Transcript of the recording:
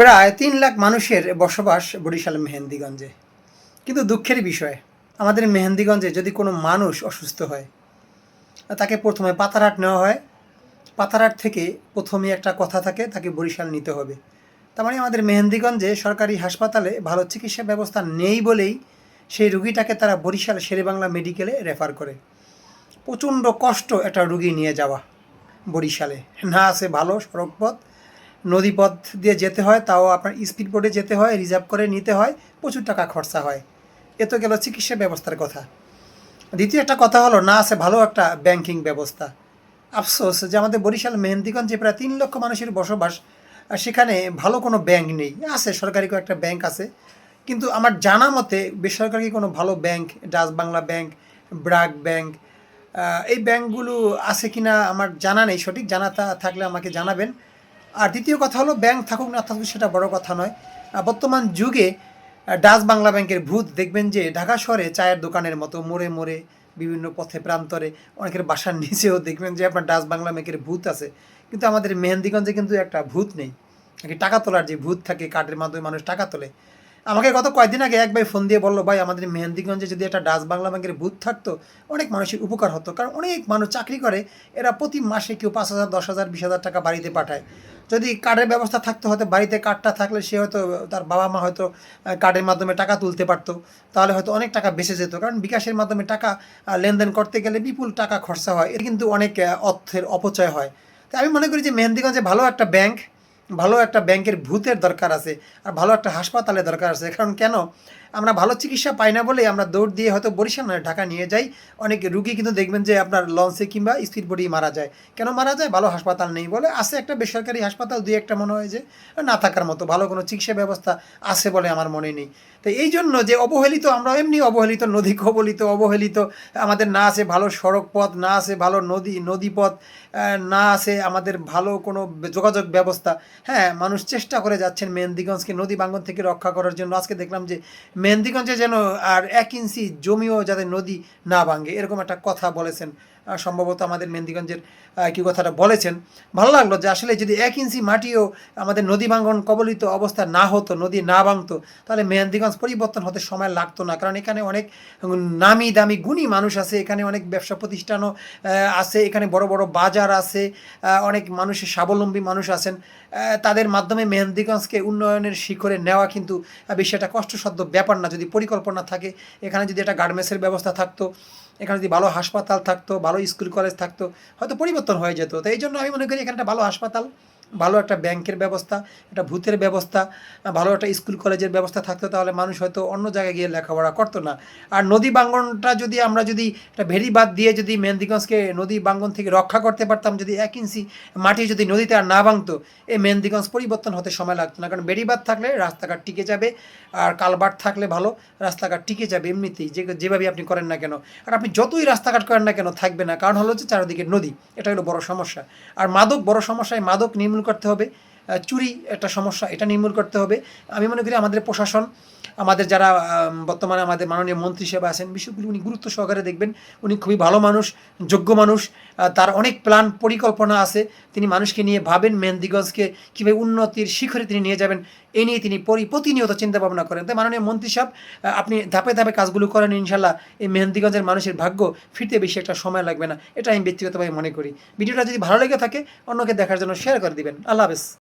প্রায় ৩ লাখ মানুষের বসবাস বরিশাল মেহেন্দিগঞ্জে। কিন্তু দুঃখের বিষয়, আমাদের মেহেন্দিগঞ্জে যদি কোনো মানুষ অসুস্থ হয়, তাকে প্রথমে পাতারহাট নেওয়া হয়। পাতারহাট থেকে প্রথমেই একটা কথা থাকে, তাকে বরিশাল নিতে হবে। তার মানে আমাদের মেহেন্দিগঞ্জে সরকারি হাসপাতালে ভালো চিকিৎসা ব্যবস্থা নেই বলেই সেই রুগীটাকে তারা বরিশাল শেরেবাংলা মেডিকেলে রেফার করে। প্রচণ্ড কষ্ট একটা রুগী নিয়ে যাওয়া বরিশালে। না আছে ভালো সড়কপথ, নদীপথ দিয়ে যেতে হয়, তাও আপনার স্পিড বোটে যেতে হয়, রিজার্ভ করে নিতে হয়, প্রচুর টাকা খরচা হয়। এ তো গেল চিকিৎসা ব্যবস্থার কথা। দ্বিতীয় একটা কথা হলো, না আছে ভালো একটা ব্যাংকিং ব্যবস্থা। আফসোস যে আমাদের বরিশাল মেহেন্দিগঞ্জে প্রায় 3 লক্ষ মানুষের বসবাস, আর সেখানে ভালো কোনো ব্যাংক নেই। আছে সরকারি একটা ব্যাংক আছে, কিন্তু আমার জানা মতে বেসরকারি কোনো ভালো bank, Dutch Bangla bank, BRAC bank, এই ব্যাংকগুলো আছে কিনা আমার জানা নেই। সঠিক জানা থাকলে আমাকে জানাবেন। আর দ্বিতীয় কথা হলো, ব্যাংক থাকুক না থাকুক সেটা বড় কথা নয়। বর্তমান যুগে ডাচ বাংলা ব্যাংকের ভূত দেখবেন যে ঢাকা শহরে চায়ের দোকানের মতো মোড়ে মোড়ে, বিভিন্ন পথে প্রান্তরে, অনেকের বাসার নিচেও দেখবেন যে আপনার ডাচ বাংলা ব্যাংকের ভূত আছে। কিন্তু আমাদের মেহেন্দিগঞ্জে কিন্তু একটা ভূত নেই। নাকি টাকা তোলার যে ভূত থাকে, কার্ডের মাধ্যমে মানুষ টাকা তোলে। আমাকে গত কয়েকদিন আগে এক ভাই ফোন দিয়ে বললো, ভাই আমাদের মেহেন্দিগঞ্জে যদি একটা ডাচ বাংলা ব্যাংকের বুথ থাকতো, অনেক মানুষের উপকার হতো। কারণ অনেক মানুষ চাকরি করে, এরা প্রতি মাসে কেউ 5,000, 10,000, 20,000 টাকা বাড়িতে পাঠায়। যদি কার্ডের ব্যবস্থা থাকতো, হয়তো বাড়িতে কার্ডটা থাকলে সে হয়তো, তার বাবা মা হয়তো কার্ডের মাধ্যমে টাকা তুলতে পারতো, তাহলে হয়তো অনেক টাকা বেঁচে যেত। কারণ বিকাশের মাধ্যমে টাকা লেনদেন করতে গেলে বিপুল টাকা খরচা হয়, এতে কিন্তু অনেক অর্থের অপচয় হয়। তাই আমি মনে করি যে মেহেন্দিগঞ্জে ভালো একটা ব্যাংক, ভালো একটা ব্যাংকের ভূতের দরকার আছে, আর ভালো একটা হাসপাতালের দরকার আছে। কারণ কেন, আমরা ভালো চিকিৎসা পাই না বলেই আমরা দৌড় দিয়ে হয়তো বরিশাল নয় ঢাকা নিয়ে যাই। অনেক রুগী কিন্তু দেখবেন যে আপনার লঞ্চে কিংবা স্পিড বোটেই মারা যায়। কেন মারা যায়? ভালো হাসপাতাল নেই বলে। আছে একটা বেসরকারি হাসপাতাল, দুই একটা মনে হয় যে না থাকার মতো, ভালো কোনো চিকিৎসা ব্যবস্থা আছে বলে আমার মনে নেই। তো এই জন্য যে অবহেলিত, আমরা এমনি অবহেলিত, নদী কবলিত, অবহেলিত। আমাদের না আছে ভালো সড়ক পথ, না আছে ভালো নদীপথ, না আছে আমাদের ভালো কোনো যোগাযোগ ব্যবস্থা। হ্যাঁ, মানুষ চেষ্টা করে যাচ্ছেন মেহেন্দিগঞ্জকে নদী ভাঙ্গন থেকে রক্ষা করার জন্য। আজকে দেখলাম যে মেহেন্দিগঞ্জে যেন আর 1 ইঞ্চি জমিও যাতে নদী না ভাঙে, এরকম একটা কথা বলেছেন। সম্ভবত আমাদের মেহেন্দিগঞ্জের কি কথাটা বলেছেন। ভালো লাগলো যে আসলে যদি 1 ইঞ্চি মাটিও আমাদের নদী ভাঙ্গন কবলিত অবস্থা না হতো, নদী না ভাঙতো, তাহলে মেহেন্দিগঞ্জ পরিবর্তন হতে সময় লাগতো না। কারণ এখানে অনেক নামি দামি গুণী মানুষ আছে, এখানে অনেক ব্যবসা প্রতিষ্ঠানও আছে, এখানে বড় বড় বাজার আছে, অনেক মানুষের স্বাবলম্বী মানুষ আছেন। তাদের মাধ্যমে মেহেন্দিগঞ্জকে উন্নয়নের শিখরে নেওয়া কিন্তু বেশি একটা কষ্টসাধ্য ব্যাপার না, যদি পরিকল্পনা থাকে। এখানে যদি একটা গার্মেন্টসের ব্যবস্থা থাকতো, এখানে যদি ভালো হাসপাতাল থাকতো, ভালো স্কুল কলেজ থাকতো, হয়তো পরিবর্তন হয়ে যেত। তো এই জন্য আমি মনে করি এখানে একটা ভালো হাসপাতাল, ভালো একটা ব্যাংকের ব্যবস্থা, একটা ভূতের ব্যবস্থা, ভালো একটা স্কুল কলেজের ব্যবস্থা থাকতো, তাহলে মানুষ হয়তো অন্য জায়গায় গিয়ে লেখাপড়া করতো না। আর নদী বাঙ্গনটা যদি আমরা যদি একটা ভেরি বাদ দিয়ে যদি মেহেন্দিগঞ্জকে নদী বাঙ্গন থেকে রক্ষা করতে পারতাম, যদি 1 ইঞ্চি মাটি যদি নদীতে আর না ভাঙতো, এই মেহেন্দিগঞ্জ পরিবর্তন হতে সময় লাগতো না। কারণ বেড়িবাঁধ থাকলে রাস্তাঘাট টিকে যাবে, আর কালভার্ট থাকলে ভালো রাস্তাঘাট টিকে যাবে এমনিতেই, যেভাবে আপনি করেন না কেন। আর আপনি যতই রাস্তাঘাট করেন না কেন, থাকবে না। কারণ হলো যে চারিদিকে নদী, এটা হলো বড় সমস্যা। আর মাদক বড় সমস্যা, এই মাদক নির্মূল করতে হবে। চুরি একটা সমস্যা, এটা নির্মূল করতে হবে। আমি মনে করি আমাদের প্রশাসন, আমাদের যারা বর্তমানে আমাদের মাননীয় মন্ত্রী হিসেবে আছেন, বিষয়গুলি উনি গুরুত্ব সহকারে দেখবেন। উনি খুবই ভালো মানুষ, যোগ্য মানুষ, তার অনেক প্ল্যান পরিকল্পনা আছে। তিনি মানুষকে নিয়ে ভাবেন মেহেন্দিগঞ্জকে কীভাবে উন্নতির শিখরে তিনি নিয়ে যাবেন, এই নিয়ে তিনি প্রতিনিয়ত চিন্তা ভাবনা করেন। তাই মাননীয় মন্ত্রী সাহেব, আপনি ধাপে ধাপে কাজগুলো করেন, ইনশাল্লাহ এই মেহেন্দিগঞ্জের মানুষের ভাগ্য ফিরতে বেশি একটা সময় লাগবে না, এটা আমি ব্যক্তিগতভাবে মনে করি। ভিডিওটা যদি ভালো লেগে থাকে, অন্যকে দেখার জন্য শেয়ার করে দিবেন। আল্লাহ হাফেজ।